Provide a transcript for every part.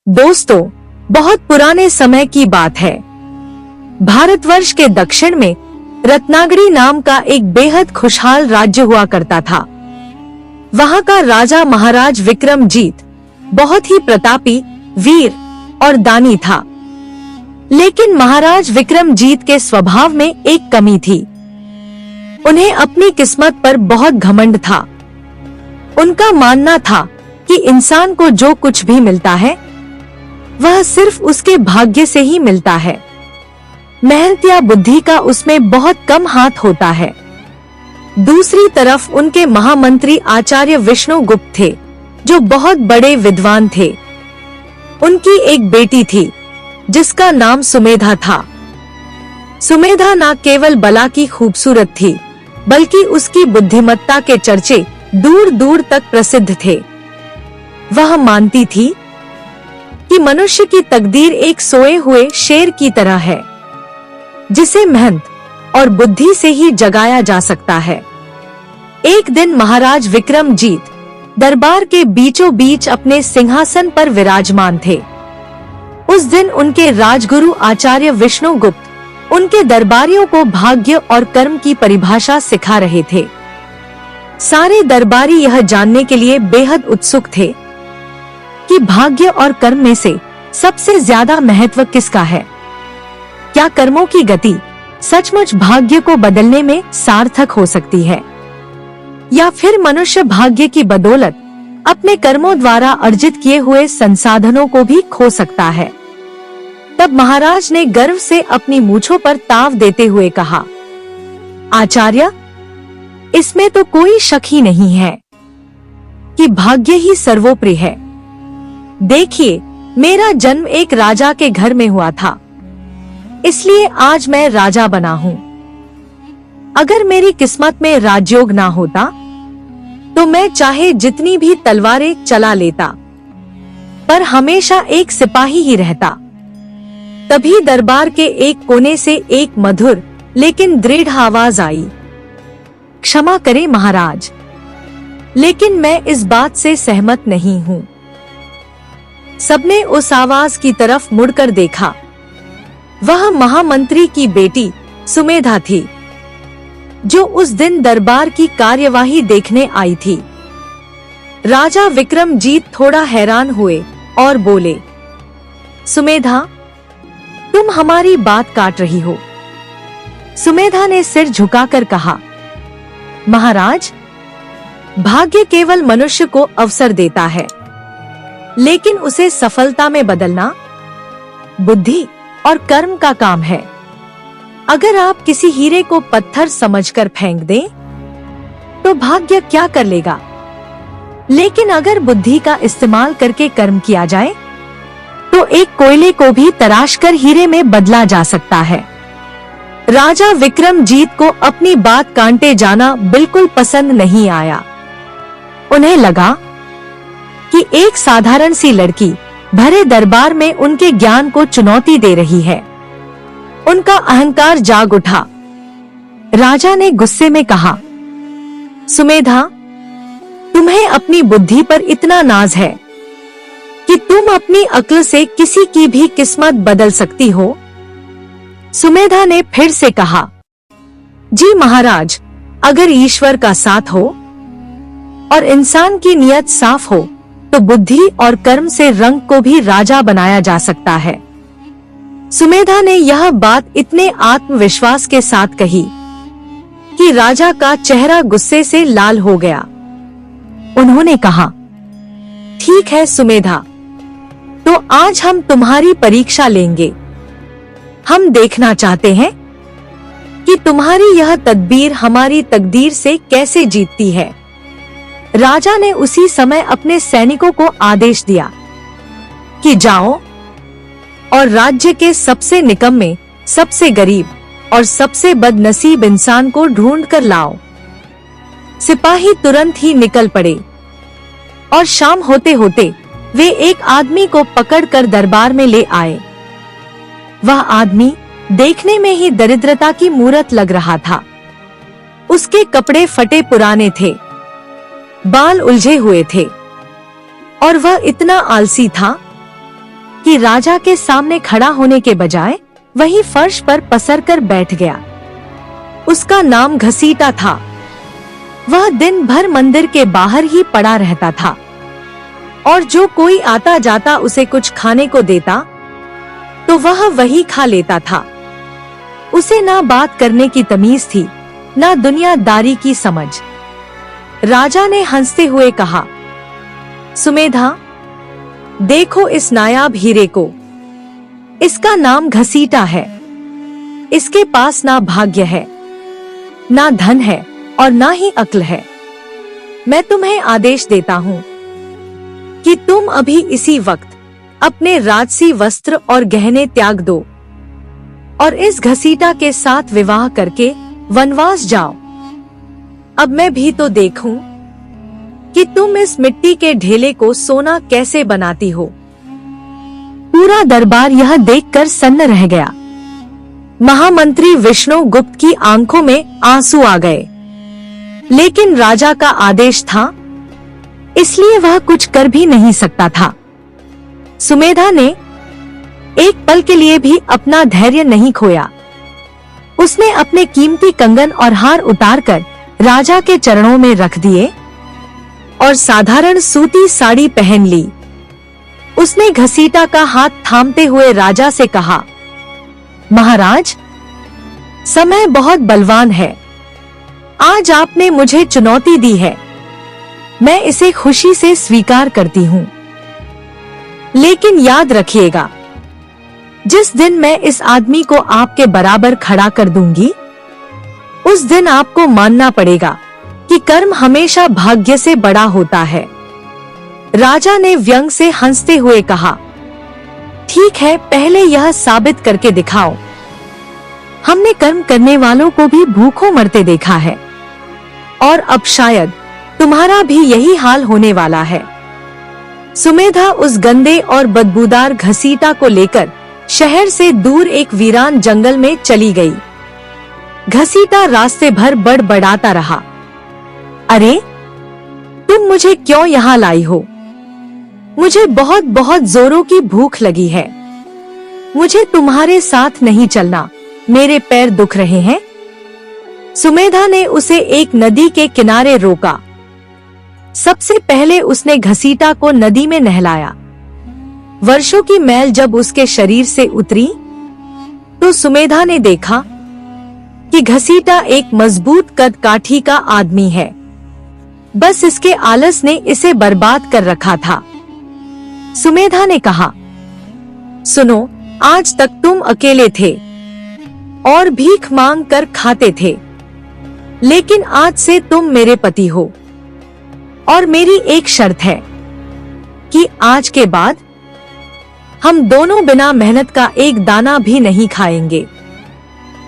दोस्तों, बहुत पुराने समय की बात है। भारतवर्ष के दक्षिण में रत्नागिरी नाम का एक बेहद खुशहाल राज्य हुआ करता था। वहाँ का राजा महाराज विक्रमजीत बहुत ही प्रतापी, वीर और दानी था। लेकिन महाराज विक्रमजीत के स्वभाव में एक कमी थी। उन्हें अपनी किस्मत पर बहुत घमंड था। उनका मानना था कि इंसान को जो कुछ भी मिलता है वह सिर्फ उसके भाग्य से ही मिलता है। मेहनत या बुद्धि का उसमें बहुत कम हाथ होता है। दूसरी तरफ उनके महामंत्री आचार्य विष्णुगुप्त थे, जो बहुत बड़े विद्वान थे। उनकी एक बेटी थी जिसका नाम सुमेधा था। सुमेधा न केवल बला की खूबसूरत थी, बल्कि उसकी बुद्धिमत्ता के चर्चे दूर दूर तक प्रसिद्ध थे। वह मानती थी कि मनुष्य की तकदीर एक सोए हुए शेर की तरह है, जिसे मेहनत और बुद्धि से ही जगाया जा सकता है। एक दिन महाराज विक्रमजीत दरबार के बीचों बीच अपने सिंहासन पर विराजमान थे। उस दिन उनके राजगुरु आचार्य विष्णुगुप्त उनके दरबारियों को भाग्य और कर्म की परिभाषा सिखा रहे थे। सारे दरबारी यह जानने के लिए बेहद उत्सुक थे कि भाग्य और कर्म में से सबसे ज्यादा महत्व किसका है। क्या कर्मों की गति सचमुच भाग्य को बदलने में सार्थक हो सकती है, या फिर मनुष्य भाग्य की बदौलत अपने कर्मों द्वारा अर्जित किए हुए संसाधनों को भी खो सकता है। तब महाराज ने गर्व से अपनी मूंछों पर ताव देते हुए कहा, आचार्य, इसमें तो कोई शक ही नहीं है कि भाग्य ही सर्वोपरि है। देखिए, मेरा जन्म एक राजा के घर में हुआ था, इसलिए आज मैं राजा बना हूँ। अगर मेरी किस्मत में राजयोग ना होता तो मैं चाहे जितनी भी तलवारें चला लेता, पर हमेशा एक सिपाही ही रहता। तभी दरबार के एक कोने से एक मधुर लेकिन दृढ़ आवाज आई, क्षमा करें महाराज, लेकिन मैं इस बात से सहमत नहीं हूँ। सबने उस आवाज की तरफ मुड़कर देखा। वह महामंत्री की बेटी सुमेधा थी, जो उस दिन दरबार की कार्यवाही देखने आई थी। राजा विक्रमजीत थोड़ा हैरान हुए और बोले, सुमेधा, तुम हमारी बात काट रही हो। सुमेधा ने सिर झुकाकर कहा, महाराज, भाग्य केवल मनुष्य को अवसर देता है, लेकिन उसे सफलता में बदलना बुद्धि और कर्म का काम है। अगर आप किसी हीरे को पत्थर समझकर फेंक दें, तो भाग्य क्या कर लेगा, लेकिन अगर बुद्धि का इस्तेमाल करके कर्म किया जाए, तो एक कोयले को भी तराशकर हीरे में बदला जा सकता है। राजा विक्रमजीत को अपनी बात कांटे जाना बिल्कुल पसंद नहीं आया। उन्हें लगा कि एक साधारण सी लड़की भरे दरबार में उनके ज्ञान को चुनौती दे रही है। उनका अहंकार जाग उठा। राजा ने गुस्से में कहा, सुमेधा, तुम्हें अपनी बुद्धि पर इतना नाज है कि तुम अपनी अक्ल से किसी की भी किस्मत बदल सकती हो? सुमेधा ने फिर से कहा, जी महाराज, अगर ईश्वर का साथ हो और इंसान की नियत साफ हो तो बुद्धि और कर्म से रंग को भी राजा बनाया जा सकता है। सुमेधा ने यह बात इतने आत्मविश्वास के साथ कही कि राजा का चेहरा गुस्से से लाल हो गया। उन्होंने कहा, ठीक है सुमेधा, तो आज हम तुम्हारी परीक्षा लेंगे। हम देखना चाहते हैं कि तुम्हारी यह तदबीर हमारी तकदीर से कैसे जीतती है। राजा ने उसी समय अपने सैनिकों को आदेश दिया कि जाओ और राज्य के सबसे निकम्मे, सबसे गरीब और सबसे बदनसीब इंसान को ढूंढ कर लाओ। सिपाही तुरंत ही निकल पड़े और शाम होते होते वे एक आदमी को पकड़कर दरबार में ले आए। वह आदमी देखने में ही दरिद्रता की मूरत लग रहा था। उसके कपड़े फटे पुराने थे, बाल उलझे हुए थे और वह इतना आलसी था कि राजा के सामने खड़ा होने के बजाय वही फर्श पर पसरकर बैठ गया। उसका नाम घसीटा था। वह दिन भर मंदिर के बाहर ही पड़ा रहता था और जो कोई आता जाता उसे कुछ खाने को देता तो वह वही खा लेता था। उसे ना बात करने की तमीज थी, ना दुनियादारी की समझ। राजा ने हंसते हुए कहा, सुमेधा, देखो इस नायाब हीरे को। इसका नाम घसीटा है। इसके पास ना भाग्य है, ना धन है और ना ही अक्ल है। मैं तुम्हें आदेश देता हूँ कि तुम अभी इसी वक्त अपने राजसी वस्त्र और गहने त्याग दो और इस घसीटा के साथ विवाह करके वनवास जाओ। अब मैं भी तो देखूं कि तुम इस मिट्टी के ढेले को सोना कैसे बनाती हो। पूरा दरबार यह देखकर सन्न रह गया। महामंत्री विष्णुगुप्त की आंखों में आंसू आ गए, लेकिन राजा का आदेश था, इसलिए वह कुछ कर भी नहीं सकता था। सुमेधा ने एक पल के लिए भी अपना धैर्य नहीं खोया। उसने अपने कीमती कंगन और हार उतारकर राजा के चरणों में रख दिए और साधारण सूती साड़ी पहन ली। उसने घसीटा का हाथ थामते हुए राजा से कहा, महाराज, समय बहुत बलवान है। आज आपने मुझे चुनौती दी है, मैं इसे खुशी से स्वीकार करती हूँ। लेकिन याद रखिएगा, जिस दिन मैं इस आदमी को आपके बराबर खड़ा कर दूंगी, उस दिन आपको मानना पड़ेगा कि कर्म हमेशा भाग्य से बड़ा होता है। राजा ने व्यंग से हंसते हुए कहा, ठीक है, पहले यह साबित करके दिखाओ। हमने कर्म करने वालों को भी भूखों मरते देखा है और अब शायद तुम्हारा भी यही हाल होने वाला है। सुमेधा उस गंदे और बदबूदार घसीटा को लेकर शहर से दूर एक वीरान जंगल में चली गई। घसीटा रास्ते भर बड़बड़ाता रहा, अरे तुम मुझे क्यों यहाँ लाई हो? मुझे बहुत बहुत जोरों की भूख लगी है। मुझे तुम्हारे साथ नहीं चलना, मेरे पैर दुख रहे हैं। सुमेधा ने उसे एक नदी के किनारे रोका। सबसे पहले उसने घसीटा को नदी में नहलाया। वर्षों की मैल जब उसके शरीर से उतरी तो सुमेधा ने देखा कि घसीटा एक मजबूत कद काठी का आदमी है। बस इसके आलस ने इसे बर्बाद कर रखा था। सुमेधा ने कहा, सुनो, आज तक तुम अकेले थे और भीख मांग कर खाते थे, लेकिन आज से तुम मेरे पति हो और मेरी एक शर्त है कि आज के बाद हम दोनों बिना मेहनत का एक दाना भी नहीं खाएंगे।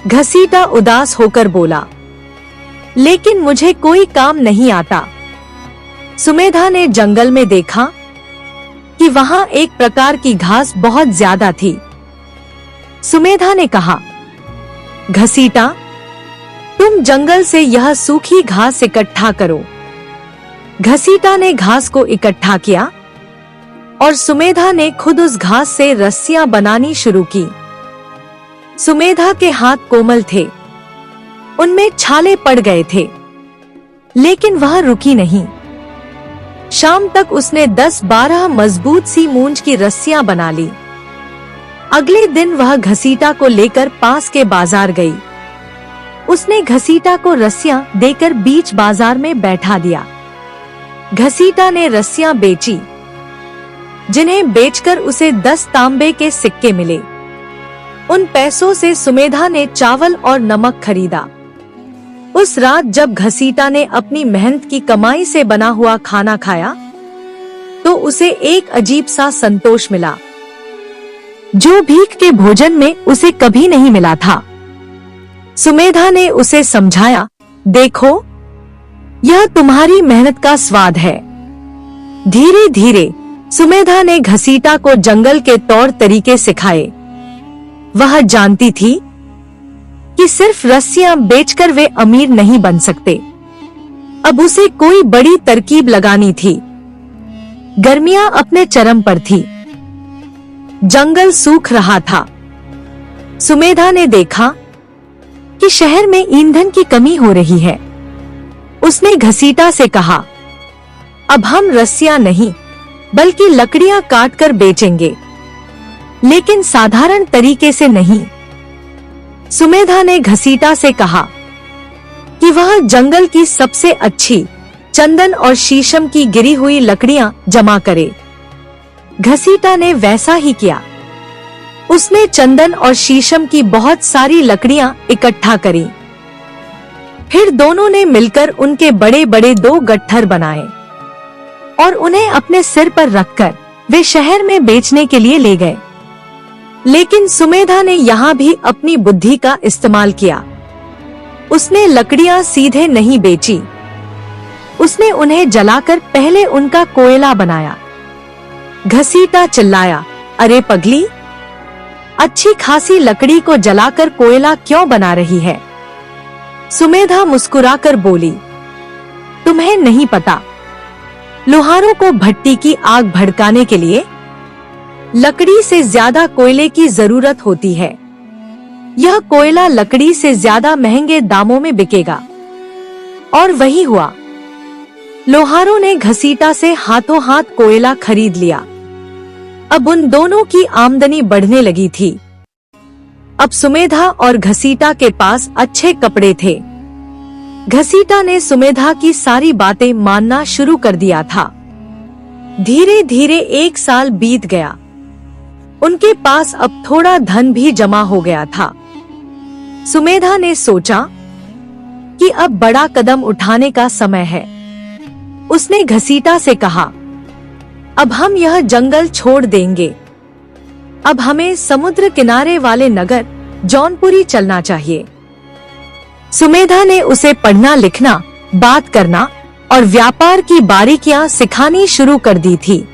घसीटा उदास होकर बोला, लेकिन मुझे कोई काम नहीं आता। सुमेधा ने जंगल में देखा कि वहां एक प्रकार की घास बहुत ज्यादा थी। सुमेधा ने कहा, घसीटा, तुम जंगल से यह सूखी घास इकट्ठा करो। घसीटा ने घास को इकट्ठा किया और सुमेधा ने खुद उस घास से रस्सियां बनानी शुरू की। सुमेधा के हाथ कोमल थे, उनमें छाले पड़ गए थे, लेकिन वह रुकी नहीं। शाम तक उसने 10-12 मजबूत सी मूंज की रस्सियां बना ली। अगले दिन वह घसीटा को लेकर पास के बाजार गई। उसने घसीटा को रस्सियां देकर बीच बाजार में बैठा दिया। घसीटा ने रस्सियां बेची, जिन्हें बेचकर उसे 10 तांबे के सिक्के मिले। उन पैसों से सुमेधा ने चावल और नमक खरीदा। उस रात जब घसीटा ने अपनी मेहनत की कमाई से बना हुआ खाना खाया, तो उसे एक अजीब सा संतोष मिला, जो भीख के भोजन में उसे कभी नहीं मिला था। सुमेधा ने उसे समझाया, देखो, यह तुम्हारी मेहनत का स्वाद है। धीरे धीरे सुमेधा ने घसीटा को जंगल के तौर तरीके सिखाए। वह जानती थी कि सिर्फ रस्सियां बेचकर वे अमीर नहीं बन सकते। अब उसे कोई बड़ी तरकीब लगानी थी। गर्मियां अपने चरम पर थी। जंगल सूख रहा था। सुमेधा ने देखा कि शहर में ईंधन की कमी हो रही है। उसने घसीटा से कहा, अब हम रस्सियां नहीं बल्कि लकड़ियां काटकर बेचेंगे, लेकिन साधारण तरीके से नहीं। सुमेधा ने घसीटा से कहा कि वह जंगल की सबसे अच्छी चंदन और शीशम की गिरी हुई लकड़ियां जमा करे। घसीटा ने वैसा ही किया। उसने चंदन और शीशम की बहुत सारी लकड़ियां इकट्ठा करी। फिर दोनों ने मिलकर उनके बड़े बड़े 2 गट्ठर बनाए और उन्हें अपने सिर पर रखकर वे शहर में बेचने के लिए ले गए। लेकिन सुमेधा ने यहाँ भी अपनी बुद्धि का इस्तेमाल किया। उसने लकड़ियां सीधे नहीं बेची, उसने उन्हें जलाकर पहले उनका कोयला बनाया। घसीटा चिल्लाया, अरे पगली, अच्छी खासी लकड़ी को जलाकर कोयला क्यों बना रही है? सुमेधा मुस्कुराकर बोली, तुम्हें नहीं पता, लोहारों को भट्टी की आग भड़काने के लिए लकड़ी से ज्यादा कोयले की जरूरत होती है। यह कोयला लकड़ी से ज्यादा महंगे दामों में बिकेगा। और वही हुआ। लोहारों ने घसीटा से हाथों हाथ कोयला खरीद लिया। अब उन दोनों की आमदनी बढ़ने लगी थी। अब सुमेधा और घसीटा के पास अच्छे कपड़े थे। घसीटा ने सुमेधा की सारी बातें मानना शुरू कर दिया था। धीरे धीरे 1 साल बीत गया। उनके पास अब थोड़ा धन भी जमा हो गया था। सुमेधा ने सोचा कि अब बड़ा कदम उठाने का समय है। उसने घसीटा से कहा, अब हम यह जंगल छोड़ देंगे। अब हमें समुद्र किनारे वाले नगर जौनपुरी चलना चाहिए। सुमेधा ने उसे पढ़ना लिखना, बात करना और व्यापार की बारीकियां सिखानी शुरू कर दी थी।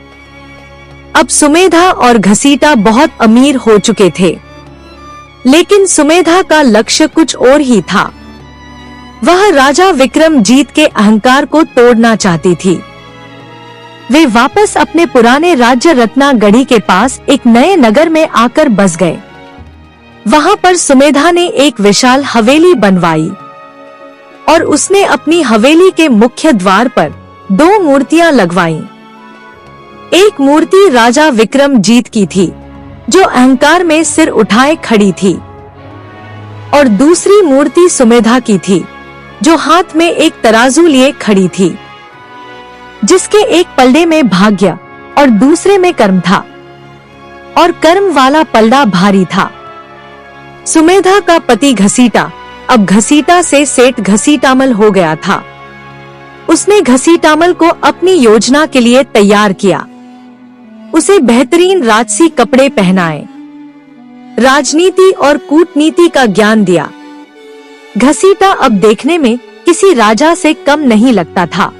अब सुमेधा और घसीटा बहुत अमीर हो चुके थे, लेकिन सुमेधा का लक्ष्य कुछ और ही था। वह राजा विक्रमजीत के अहंकार को तोड़ना चाहती थी। वे वापस अपने पुराने राज्य रत्नागढ़ी के पास एक नए नगर में आकर बस गए। वहां पर सुमेधा ने एक विशाल हवेली बनवाई और उसने अपनी हवेली के मुख्य द्वार पर 2 मूर्तियां लगवाईं। एक मूर्ति राजा विक्रमजीत की थी, जो अहंकार में सिर उठाए खड़ी थी, और दूसरी मूर्ति सुमेधा की थी, जो हाथ में एक तराजू लिए खड़ी थी, जिसके एक पलड़े में भाग्य और दूसरे में कर्म था, और कर्म वाला पलड़ा भारी था। सुमेधा का पति घसीटा अब घसीटा से सेठ घसीटामल हो गया था। उसने घसीटामल को अपनी योजना के लिए तैयार किया। उसे बेहतरीन राजसी कपड़े पहनाए, राजनीति और कूटनीति का ज्ञान दिया। घसीटा अब देखने में किसी राजा से कम नहीं लगता था।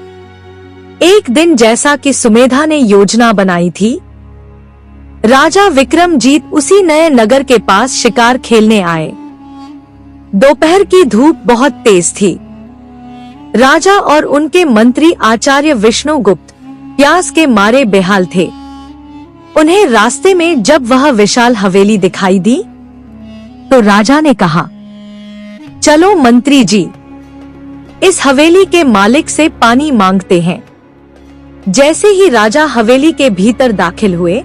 एक दिन जैसा कि सुमेधा ने योजना बनाई थी, राजा विक्रमजीत उसी नए नगर के पास शिकार खेलने आए। दोपहर की धूप बहुत तेज थी। राजा और उनके मंत्री आचार्य विष्णुगुप्त प्यास के मारे बेहाल थे। उन्हें रास्ते में जब वह विशाल हवेली दिखाई दी, तो राजा ने कहा, चलो मंत्री जी, इस हवेली के मालिक से पानी मांगते हैं। जैसे ही राजा हवेली के भीतर दाखिल हुए,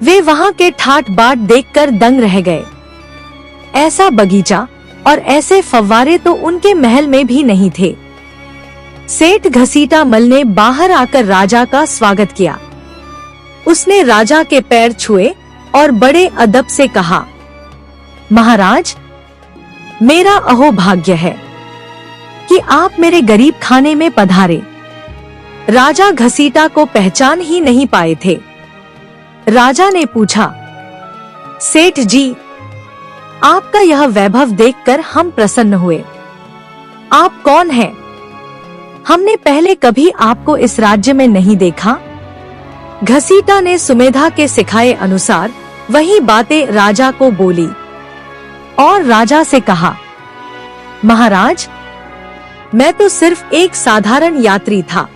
वे वहां के ठाट बाट देखकर दंग रह गए। ऐसा बगीचा और ऐसे फव्वारे तो उनके महल में भी नहीं थे। सेठ घसीटामल ने बाहर आकर राजा का स्वागत किया। उसने राजा के पैर छुए और बड़े अदब से कहा, महाराज, मेरा अहोभाग्य है कि आप मेरे गरीब खाने में पधारे। राजा घसीटा को पहचान ही नहीं पाए थे। राजा ने पूछा, सेठ जी, आपका यह वैभव देखकर हम प्रसन्न हुए। आप कौन हैं? हमने पहले कभी आपको इस राज्य में नहीं देखा। घसीटा ने सुमेधा के सिखाए अनुसार वही बातें राजा को बोली और राजा से कहा, महाराज, मैं तो सिर्फ एक साधारण यात्री था।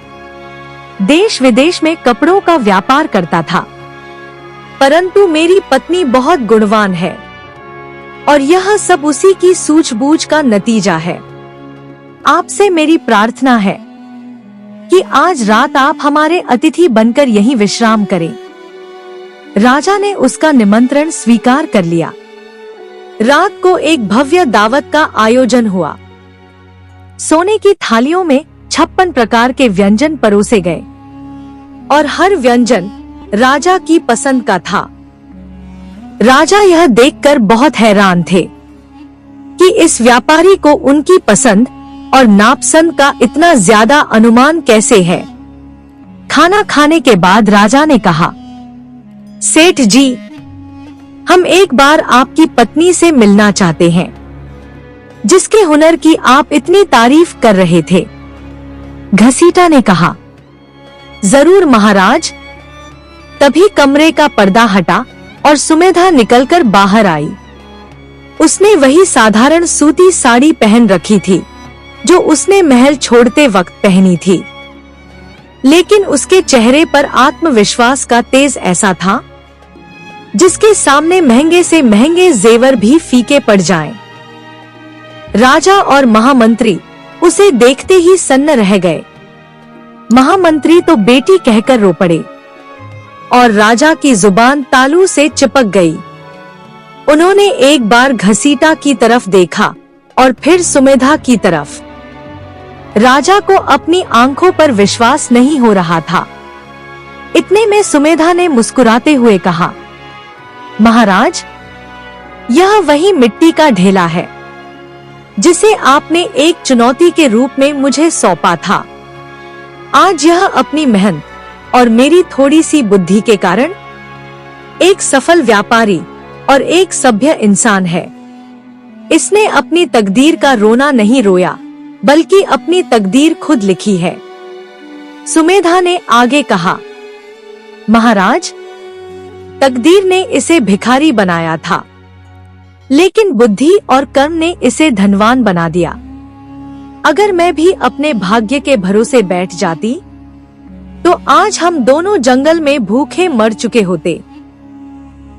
देश विदेश में कपड़ों का व्यापार करता था। परंतु मेरी पत्नी बहुत गुणवान है और यह सब उसी की सूझबूझ का नतीजा है। आपसे मेरी प्रार्थना है कि आज रात आप हमारे अतिथि बनकर यहीं विश्राम करें। राजा ने उसका निमंत्रण स्वीकार कर लिया। रात को एक भव्य दावत का आयोजन हुआ। सोने की थालियों में 56 प्रकार के व्यंजन परोसे गए और हर व्यंजन राजा की पसंद का था। राजा यह देखकर बहुत हैरान थे कि इस व्यापारी को उनकी पसंद और नापसंद का इतना ज्यादा अनुमान कैसे है। खाना खाने के बाद राजा ने कहा, सेठ जी, हम एक बार आपकी पत्नी से मिलना चाहते हैं, जिसके हुनर की आप इतनी तारीफ कर रहे थे। घसीटा ने कहा, जरूर महाराज। तभी कमरे का पर्दा हटा और सुमेधा निकलकर बाहर आई। उसने वही साधारण सूती साड़ी पहन रखी थी जो उसने महल छोड़ते वक्त पहनी थी, लेकिन उसके चेहरे पर आत्मविश्वास का तेज ऐसा था जिसके सामने महंगे से महंगे जेवर भी फीके पड़ जाएं। राजा और महामंत्री उसे देखते ही सन्न रह गए। महामंत्री तो बेटी कहकर रो पड़े और राजा की जुबान तालू से चिपक गई। उन्होंने एक बार घसीटा की तरफ देखा और फिर सुमेधा की तरफ। राजा को अपनी आंखों पर विश्वास नहीं हो रहा था। इतने में सुमेधा ने मुस्कुराते हुए कहा, महाराज, यह वही मिट्टी का ढेला है जिसे आपने एक चुनौती के रूप में मुझे सौंपा था। आज यह अपनी मेहनत और मेरी थोड़ी सी बुद्धि के कारण एक सफल व्यापारी और एक सभ्य इंसान है। इसने अपनी तकदीर का रोना नहीं रोया, बल्कि अपनी तकदीर खुद लिखी है। सुमेधा ने आगे कहा, महाराज, तकदीर ने इसे भिखारी बनाया था, लेकिन बुद्धि और कर्म ने इसे धनवान बना दिया। अगर मैं भी अपने भाग्य के भरोसे बैठ जाती तो आज हम दोनों जंगल में भूखे मर चुके होते।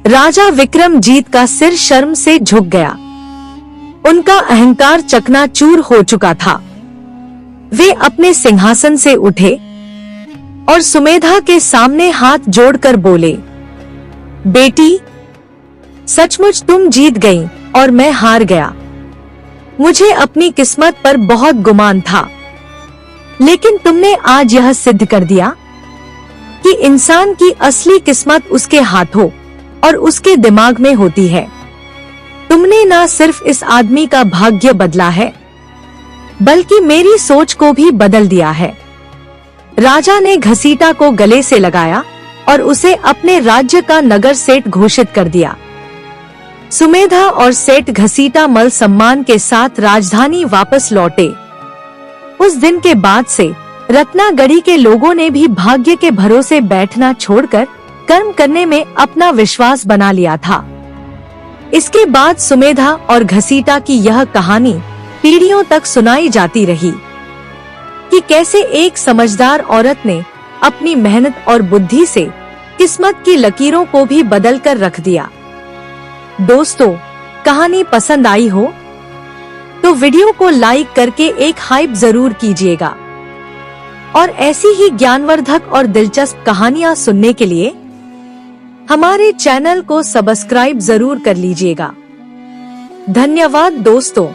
राजा विक्रमजीत का सिर शर्म से झुक गया। उनका अहंकार चकनाचूर हो चुका था। वे अपने सिंहासन से उठे और सुमेधा के सामने हाथ जोड़कर बोले, बेटी, सचमुच तुम जीत गई और मैं हार गया। मुझे अपनी किस्मत पर बहुत गुमान था, लेकिन तुमने आज यह सिद्ध कर दिया कि इंसान की असली किस्मत उसके हाथों और उसके दिमाग में होती है। तुमने न सिर्फ इस आदमी का भाग्य बदला है, बल्कि मेरी सोच को भी बदल दिया है। राजा ने घसीटा को गले से लगाया और उसे अपने राज्य का नगर सेठ घोषित कर दिया। सुमेधा और सेठ घसीटा मल सम्मान के साथ राजधानी वापस लौटे। उस दिन के बाद से रत्नागढ़ी के लोगों ने भी भाग्य के भरोसे बैठना छोड़कर कर्म करने में अपना विश्वास बना लिया था। इसके बाद सुमेधा और घसीटा की यह कहानी पीढ़ियों तक सुनाई जाती रही कि कैसे एक समझदार औरत ने अपनी मेहनत और बुद्धि से किस्मत की लकीरों को भी बदल कर रख दिया। दोस्तों, कहानी पसंद आई हो तो वीडियो को लाइक करके एक हाइप जरूर कीजिएगा और ऐसी ही ज्ञानवर्धक और दिलचस्प कहानियां सुनने के लिए हमारे चैनल को सब्सक्राइब जरूर कर लीजिएगा। धन्यवाद दोस्तों।